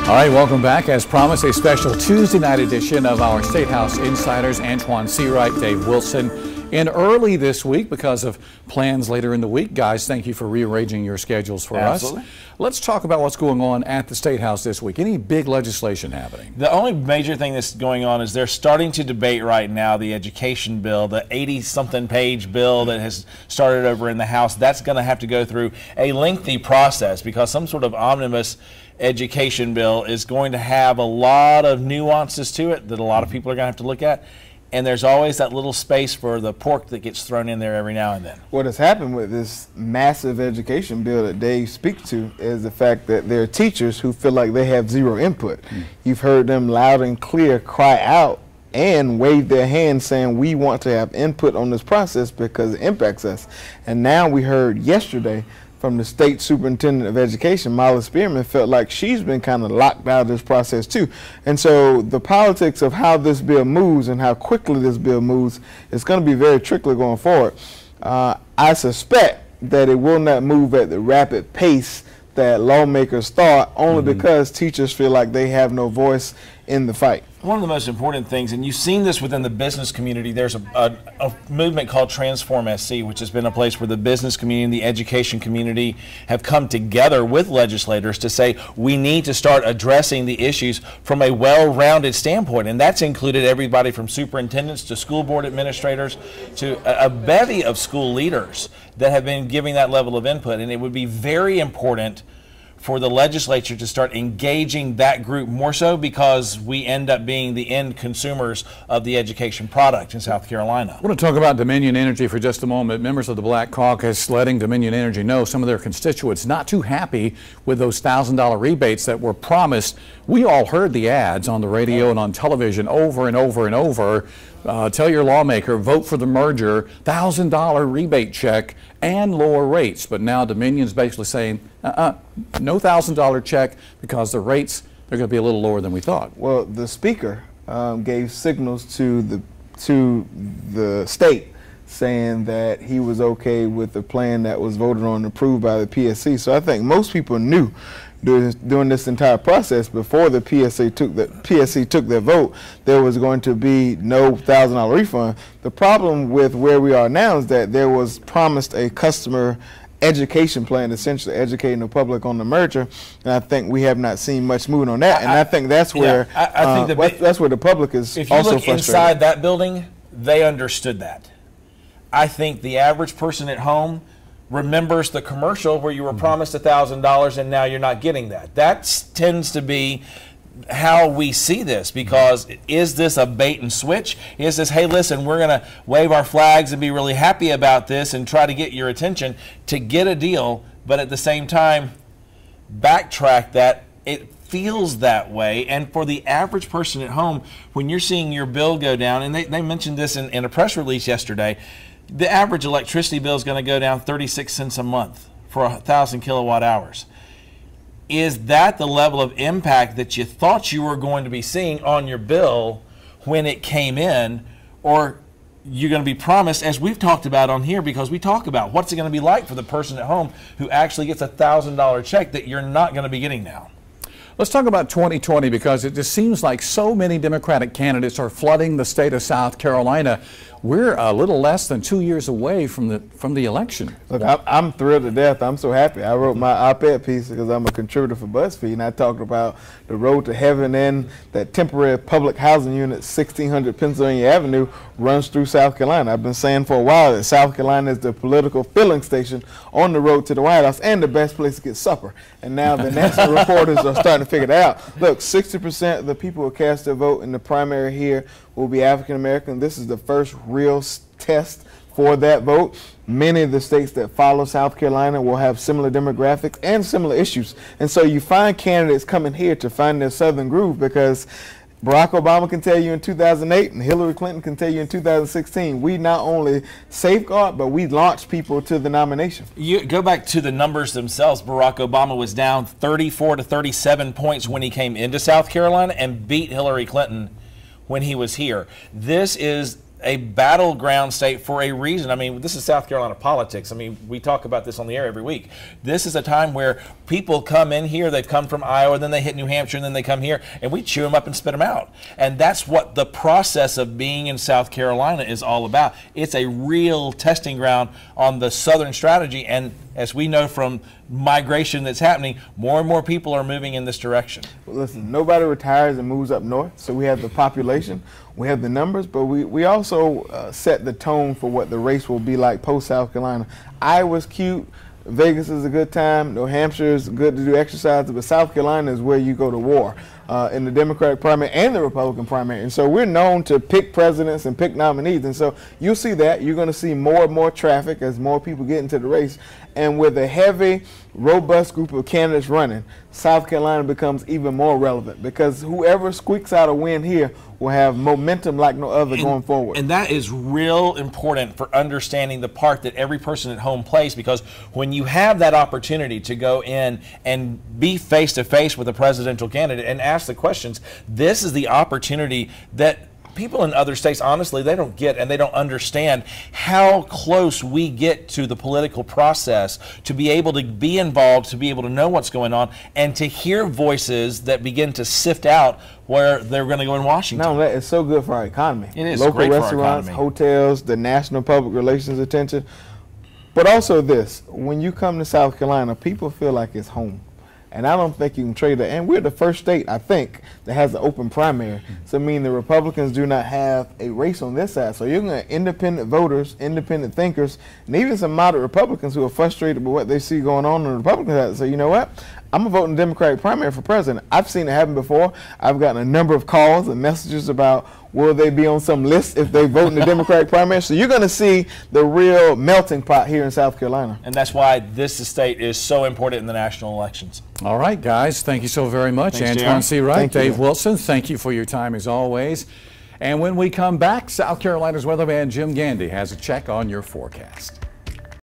All right, welcome back. As promised, a special Tuesday night edition of our State House Insiders. Antoine Seawright, Dave Wilson. In early this week because of plans later in the week. Guys, thank you for rearranging your schedules for us. Let's talk about what's going on at the State House this week. Any big legislation happening? The only major thing that's going on is they're starting to debate right now the education bill, the 80-something page bill that has started over in the House. That's going to have to go through a lengthy process because some sort of omnibus education bill is going to have a lot of nuances to it that a lot of people are going to have to look at. And there's always that little space for the pork that gets thrown in there every now and then. What has happened with this massive education bill that Dave speaks to is the fact that there are teachers who feel like they have zero input. You've heard them loud and clear cry out and wave their hands saying we want to have input on this process because it impacts us. And now we heard yesterday from the state superintendent of education, Molly Spearman, felt like she's been kind of locked out of this process too. And so the politics of how this bill moves and how quickly this bill moves is going to be very tricky going forward. I suspect that it will not move at the rapid pace that lawmakers thought, only because teachers feel like they have no voice in the fight. One of the most important things, and you've seen this within the business community, there's a movement called Transform SC, which has been a place where the business community and the education community have come together with legislators to say we need to start addressing the issues from a well-rounded standpoint. And that's included everybody from superintendents to school board administrators to a bevy of school leaders that have been giving that level of input. And it would be very important for the legislature to start engaging that group more so because we end up being the end consumers of the education product in South Carolina. I want to talk about Dominion Energy for just a moment. Members of the Black Caucus letting Dominion Energy know some of their constituents not too happy with those $1,000 rebates that were promised. We all heard the ads on the radio and on television over and over and over. Tell your lawmaker, vote for the merger, $1,000 rebate check and lower rates. But now Dominion's basically saying, no $1,000 check because the rates are going to be a little lower than we thought. Well, the speaker gave signals to the state saying that he was okay with the plan that was voted on and approved by the PSC. So I think most people knew during this entire process before the PSC took their vote, there was going to be no $1,000 refund. The problem with where we are now is that there was promised a customer education plan, essentially educating the public on the merger, and I think we have not seen much movement on that. And I think that's where that's where the public is also frustrated. If you look inside that building, they understood that. I think the average person at home remembers the commercial where you were promised $1,000 and now you're not getting that. That tends to be how we see this, because is this a bait and switch? Is this, hey, listen, we're going to wave our flags and be really happy about this and try to get your attention to get a deal, but at the same time backtrack that? It feels that way. And for the average person at home, when you're seeing your bill go down, and they mentioned this in a press release yesterday, the average electricity bill is going to go down 36 cents a month for 1,000 kilowatt hours. Is that the level of impact that you thought you were going to be seeing on your bill when it came in, or you're going to be promised, as we've talked about on here, because we talk about what's it going to be like for the person at home who actually gets a $1,000 check that you're not going to be getting now? Let's talk about 2020, because it just seems like so many Democratic candidates are flooding the state of South Carolina. We're a little less than 2 years away from the election. Look, I'm thrilled to death. I'm so happy. I wrote my op-ed piece because I'm a contributor for BuzzFeed, and I talked about the road to heaven and that temporary public housing unit, 1600 Pennsylvania Avenue, runs through South Carolina. I've been saying for a while that South Carolina is the political filling station on the road to the White House and the best place to get supper. And now the national reporters are starting to figure that out. Look, 60% of the people who cast their vote in the primary here will be African American. This is the first real test for that vote. Many of the states that follow South Carolina will have similar demographics and similar issues. And so you find candidates coming here to find their southern groove, because Barack Obama can tell you in 2008 and Hillary Clinton can tell you in 2016, we not only safeguard, but we launch people to the nomination. You go back to the numbers themselves. Barack Obama was down 34 to 37 points when he came into South Carolina and beat Hillary Clinton when he was here. This is a battleground state for a reason. I mean, this is South Carolina politics. I mean, we talk about this on the air every week. This is a time where people come in here, they've come from Iowa, then they hit New Hampshire, and then they come here, and we chew them up and spit them out. And that's what the process of being in South Carolina is all about. It's a real testing ground on the Southern strategy, and as we know from migration that's happening, more and more people are moving in this direction. Well, listen, nobody retires and moves up north, so we have the population, we have the numbers, but we also set the tone for what the race will be like post-South Carolina. Iowa's cute, Vegas is a good time, New Hampshire is good to do exercise, but South Carolina is where you go to war in the Democratic primary and the Republican primary. And so we're known to pick presidents and pick nominees. And so you'll see that. You're going to see more and more traffic as more people get into the race. And with a heavy, robust group of candidates running, South Carolina becomes even more relevant because whoever squeaks out a win here will have momentum like no other going forward. And that is real important for understanding the part that every person at home plays, because when you have that opportunity to go in and be face-to-face with a presidential candidate and ask the questions, this is the opportunity that people in other states, honestly, they don't get and they don't understand how close we get to the political process to be able to be involved, to be able to know what's going on, and to hear voices that begin to sift out where they're going to go in Washington. No, that is so good for our economy. It is local great restaurants, for our economy. hotels, the national public relations attention. But also this, when you come to South Carolina, people feel like it's home. And I don't think you can trade that. And we're the first state, I think, that has an open primary. So I mean the Republicans do not have a race on this side. So you're going to independent voters, independent thinkers, and even some moderate Republicans who are frustrated with what they see going on the Republican side. So you know what? I'm going to vote in the Democratic primary for president. I've seen it happen before. I've gotten a number of calls and messages about will they be on some list if they vote in the Democratic primary. So you're going to see the real melting pot here in South Carolina. And that's why this state is so important in the national elections. All right, guys, thank you so very much. Thanks, Antoine JR. C. Wright, Thank you. Dave Wilson, thank you for your time as always. And when we come back, South Carolina's weatherman Jim Gandy has a check on your forecast.